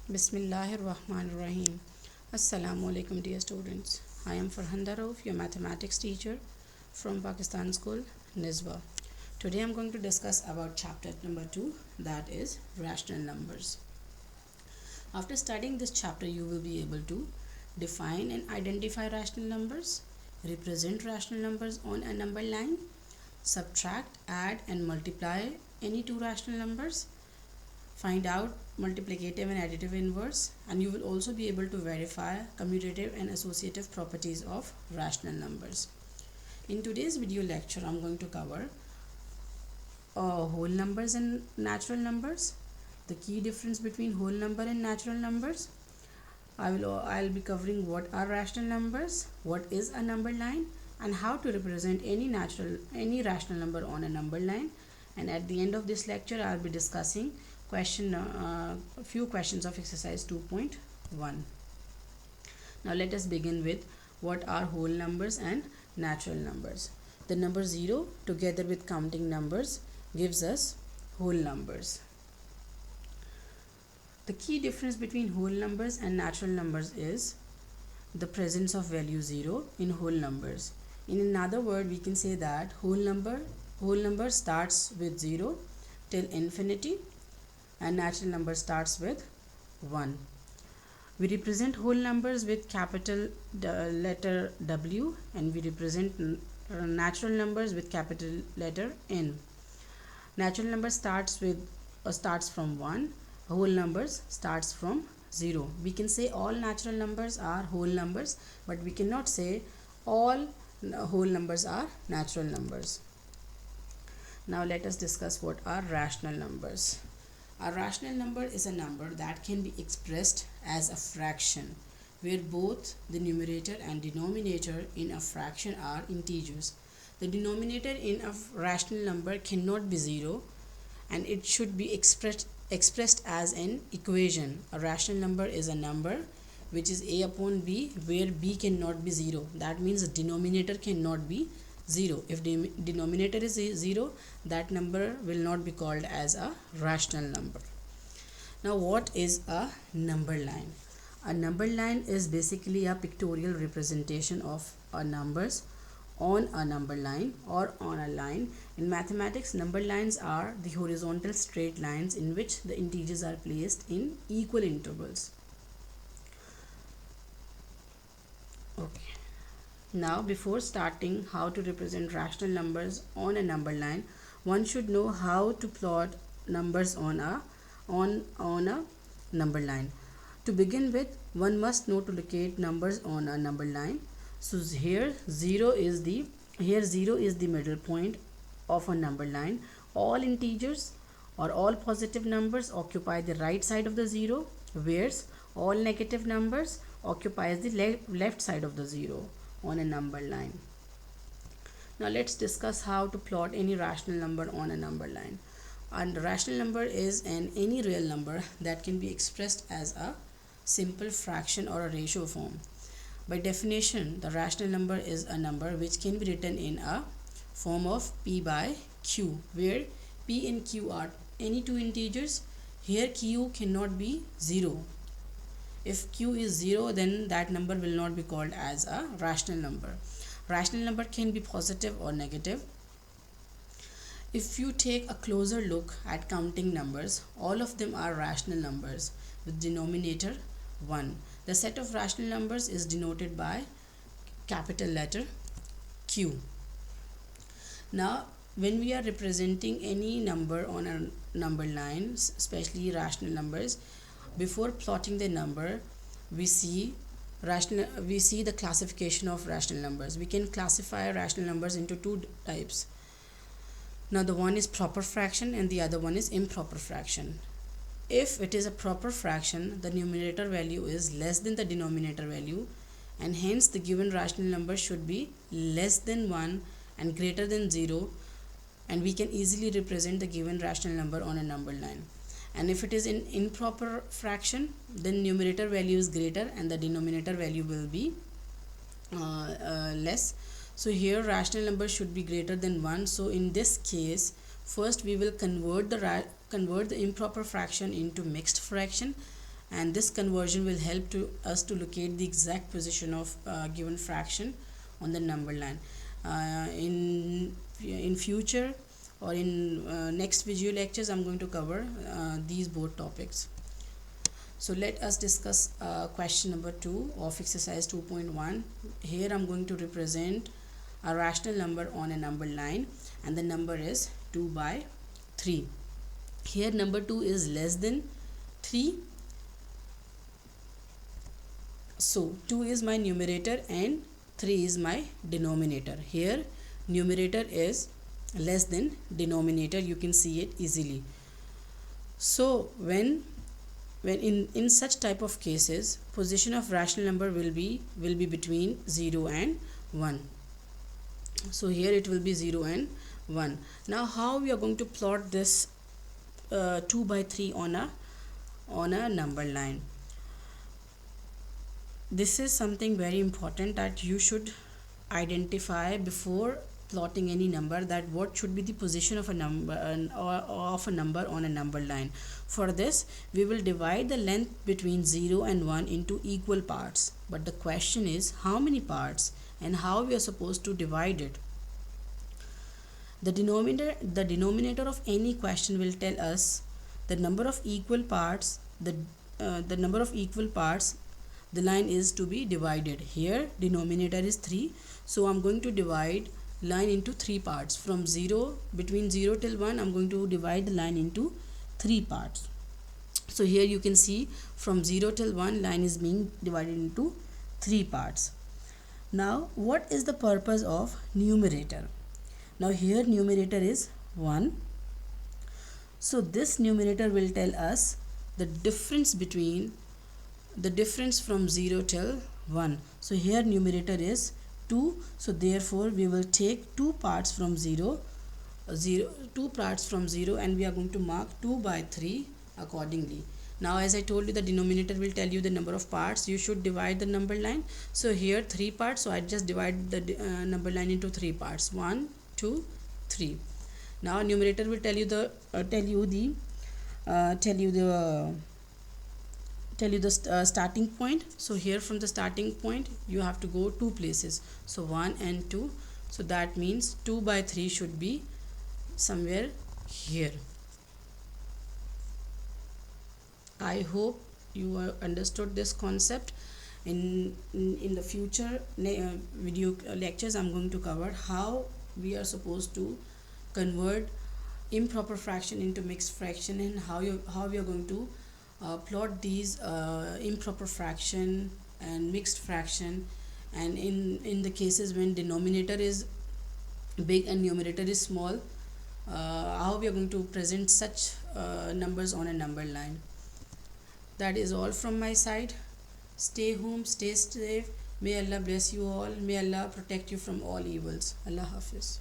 Bismillahirrahmanirrahim. Assalamu alaikum dear students. I am Farhanda Rauf, your mathematics teacher from Pakistan School, Nizwa. Today I am going to discuss about chapter number 2, that is rational numbers. After studying this chapter, you will be able to define and identify rational numbers, represent rational numbers on a number line, subtract, add and multiply any two rational numbers, find out multiplicative and additive inverse, and you will also be able to verify commutative and associative properties of rational numbers. In today's video lecture, I'm going to cover whole numbers and natural numbers, the key difference between whole number and natural numbers. I'll be covering what are rational numbers, what is a number line, and how to represent any rational number on a number line. And at the end of this lecture, I'll be discussing a few questions of exercise 2.1. Now let us begin with what are whole numbers and natural numbers. The number 0 together with counting numbers gives us whole numbers. The key difference between whole numbers and natural numbers is the presence of value 0 in whole numbers. In another word, we can say that whole number starts with 0 till infinity, and natural number starts with 1. We represent whole numbers with capital letter W, and we represent natural numbers with capital letter N. Natural number starts from 1. Whole numbers starts from 0. We can say all natural numbers are whole numbers, but we cannot say all whole numbers are natural numbers. Now let us discuss what are rational numbers. A rational number is a number that can be expressed as a fraction, where both the numerator and denominator in a fraction are integers. The denominator in a rational number cannot be 0, and it should be expressed as an equation. A rational number is a number which is a upon b, where b cannot be 0. That means the denominator cannot be 0. If the denominator is 0, that number will not be called as a rational number. Now what is a number line? A number line is basically a pictorial representation of numbers on a number line or on a line. In mathematics, number lines are the horizontal straight lines in which the integers are placed in equal intervals. Okay. Now, before starting how to represent rational numbers on a number line, one should know how to plot numbers on a number line. To begin with, one must know to locate numbers on a number line. So here 0 is the middle point of a number line. All integers or all positive numbers occupy the right side of the 0, whereas all negative numbers occupies the left side of the 0 on a number line. Now let's discuss how to plot any rational number on a number line. And rational number is any real number that can be expressed as a simple fraction or a ratio form. By definition, the rational number is a number which can be written in a form of p by q, where p and q are any two integers. Here q cannot be 0. If q is 0, then that number will not be called as a rational number. Rational number can be positive or negative. If you take a closer look at counting numbers, all of them are rational numbers with denominator 1. The set of rational numbers is denoted by capital letter Q. Now, when we are representing any number on a number line, especially rational numbers, before plotting the number, we see the classification of rational numbers. We can classify rational numbers into two types. Now the one is proper fraction and the other one is improper fraction. If it is a proper fraction, the numerator value is less than the denominator value, and hence the given rational number should be less than 1 and greater than 0, and we can easily represent the given rational number on a number line. And if it is an improper fraction, then numerator value is greater and the denominator value will be less. So here rational number should be greater than 1. So in this case, first we will convert the improper fraction into mixed fraction, and this conversion will help to us to locate the exact position of given fraction on the number line. In future or in next video lectures, I'm going to cover these both topics. So let us discuss question number 2 of exercise 2.1. Here I'm going to represent a rational number on a number line, and the number is 2 by 3. Here number 2 is less than 3. So 2 is my numerator and 3 is my denominator. Here numerator is less than denominator, you can see it easily. So when in such type of cases, position of rational number will be between 0 and 1. So here it will be 0 and 1. Now how we are going to plot this 2 by 3 on a number line? This is something very important that you should identify before plotting any number, that what should be the position of a number on a number line. For this, we will divide the length between 0 and 1 into equal parts, but the question is how many parts and how we are supposed to divide it. The denominator of any question will tell us the number of equal parts. The number of equal parts the line is to be divided. Here denominator is 3, so I'm going to divide line into 3 parts. From 0, between 0 till 1, I'm going to divide the line into 3 parts. So here you can see from 0 till 1 line is being divided into 3 parts. Now what is the purpose of numerator? Now here numerator is 1, so this numerator will tell us the difference from 0 till 1. So here numerator is 2, so therefore we will take 2 parts from 0, and we are going to mark 2 by 3 accordingly. Now as I told you, the denominator will tell you the number of parts you should divide the number line. So here 3 parts, so I just divide the number line into 3 parts, 1, 2, 3. Now numerator will tell you the starting point. So here from the starting point you have to go 2 places, so 1 and 2, so that means 2 by 3 should be somewhere here. I hope you understood this concept. In the future video lectures, I'm going to cover how we are supposed to convert improper fraction into mixed fraction, and how we are going to plot these improper fraction and mixed fraction, and in the cases when denominator is big and numerator is small, how we are going to present such numbers on a number line. That is all from my side. Stay home, stay safe. May Allah bless you all. May Allah protect you from all evils. Allah Hafiz.